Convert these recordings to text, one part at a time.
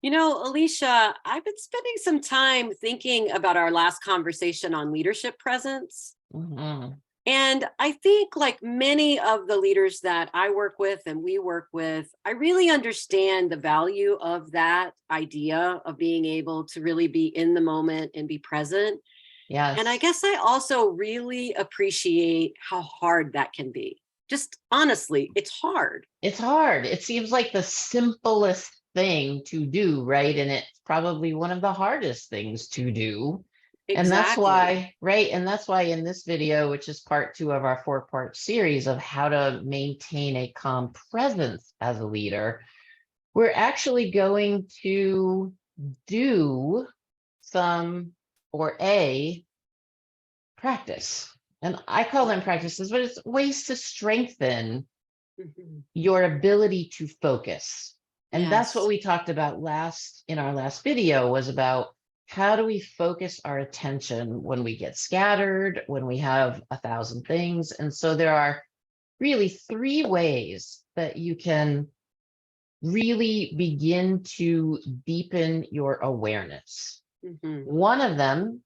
Alicia, I've been spending some time thinking about our last conversation on leadership presence. Mhm. And I think, like many of the leaders that I work with and we work with, I really understand the value of that idea of being able to really be in the moment and be present. And I Yes, guess I also really appreciate how hard that can be. Just honestly, it's hard. it's hard. It seems like the simplest thing to do, right? And it's probably one of the hardest things to do. And that's Exactly. why, right? And that's why in this video, which is part two of our four-part series of how to maintain a calm presence as a leader, we're actually going to do some or a practice. And I call them practices, but it's ways to strengthen Mhm. your ability to focus. And that's what Yes. we talked about last in our last video was about how do we focus our attention when we get scattered, when we have 1,000 things. And so there are really three ways that you can really begin to deepen your awareness. Mhm. One of them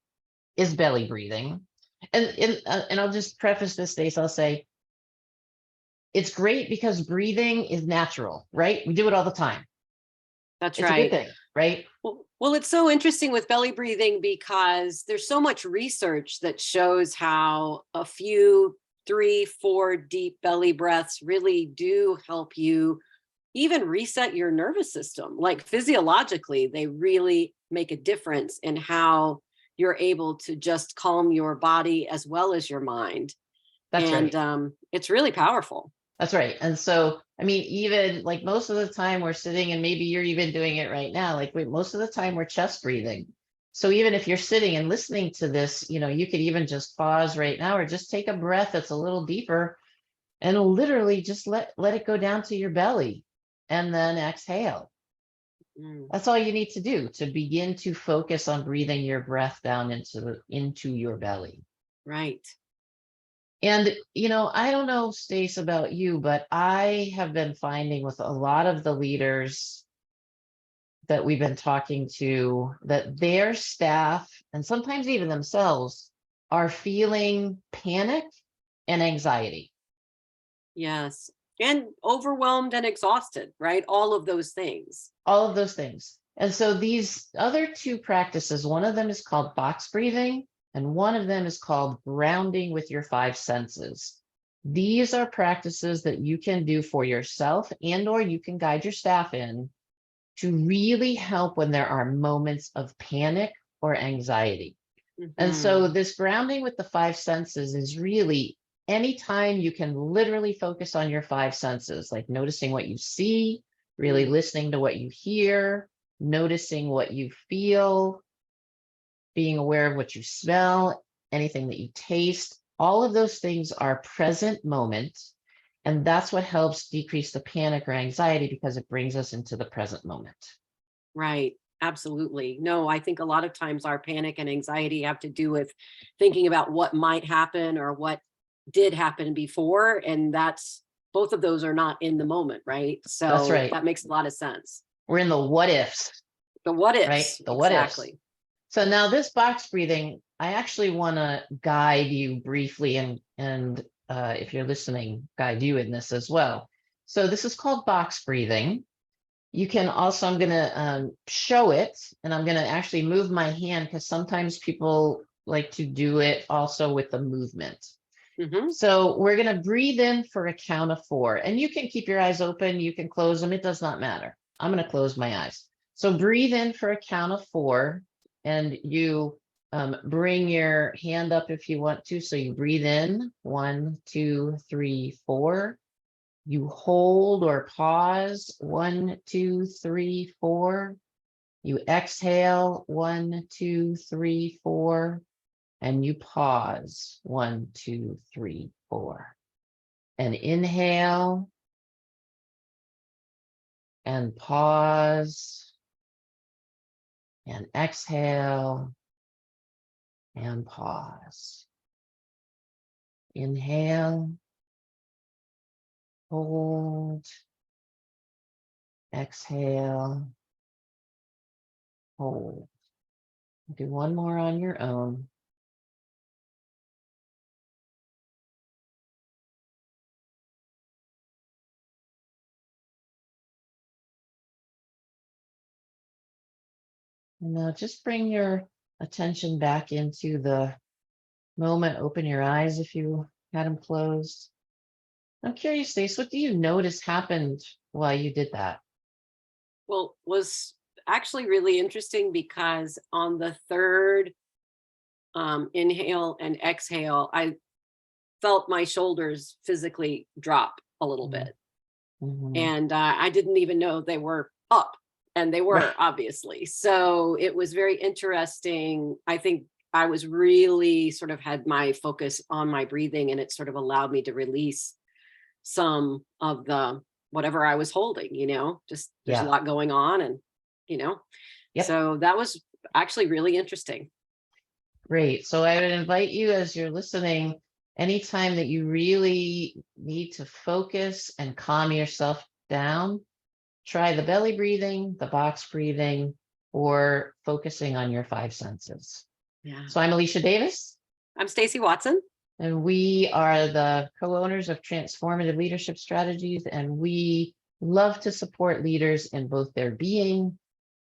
is belly breathing. And I'll just preface this, Stace. I'll say it's great because breathing is natural, right? We do it all the time. That's It's a good right. thing, right? Well, it's so interesting with belly breathing because there's so much research that shows how a few, three, four deep belly breaths really do help you even reset your nervous system. Like physiologically, they really make a difference in how you're able to just calm your body as well as your mind. That's And right. it's really powerful. That's right. And so, I mean, even like most of the time we're sitting, and maybe you're even doing it right now, like most of the time we're chest breathing. So even if you're sitting and listening to this, you could even just pause right now or just take a breath that's a little deeper and literally just let it go down to your belly and then exhale. Mm, That's all you need to do to begin to focus on breathing your breath down into your belly. right. And I don't know, Stace, about you, but I have been finding with a lot of the leaders that we've been talking to that their staff and sometimes even themselves are feeling panic and anxiety, Yes. And overwhelmed and exhausted, right? All of those things. all of those things. And so these other two practices, one of them is called box breathing, and one of them is called grounding with your five senses. These are practices that you can do for yourself and or you can guide your staff in to really help when there are moments of panic or anxiety. And Hmm. so this grounding with the five senses is really anytime you can literally focus on your five senses, like noticing what you see, really Mm, listening to what you hear, noticing what you feel, being aware of what you smell, anything that you taste. All of those things are present moment. And that's what helps decrease the panic or anxiety because it brings us into the present moment. right. Absolutely. No, I think a lot of times our panic and anxiety have to do with thinking about what might happen or what did happen before. And that's both of those are not in the moment, right? That's So right. that makes a lot of sense. We're in the what ifs, The what right? ifs. The what ifs. Exactly. So now this box breathing, I actually want to guide you briefly and if you're listening, guide you in this as well. So this is called box breathing. You can also, I'm going to show it and I'm going to actually move my hand because sometimes people like to do it also with the movement. Hmm. So we're going to breathe in for a count of four, and you can keep your eyes open. You can close them. It does not matter. I'm going to close my eyes. So breathe in for a count of four, and you bring your hand up if you want to. So you breathe in, 1, 2, 3, 4. You hold or pause, 1, 2, 3, 4. You exhale, 1, 2, 3, 4, and you pause, 1, 2, 3, 4. And inhale and pause and exhale and pause. Inhale, hold, exhale, hold. Do one more on your own. And now just bring your attention back into the moment. Open your eyes if you had them closed. I'm curious, Stace, what do you notice happened while you did that? Well, was actually really interesting because on the third inhale and exhale, I felt my shoulders physically drop a little bit. Mm-hmm. And I didn't even know they were up, and they Right. were, obviously. So it was very interesting. I think I was really sort of had my focus on my breathing, and it sort of allowed me to release some of the whatever I was holding, just there's a Yeah. lot going on, and you know, Yep. so that was actually really interesting. Great. So I would invite you, as you're listening, anytime that you really need to focus and calm yourself down, try the belly breathing, the box breathing, or focusing on your five senses. Yeah. So I'm Alicia Davis, I'm Stacy Watson. and we are the co-owners of Transformative Leadership Strategies, and we love to support leaders in both their being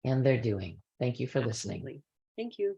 and their doing. Thank you for listening. Absolutely. Thank you.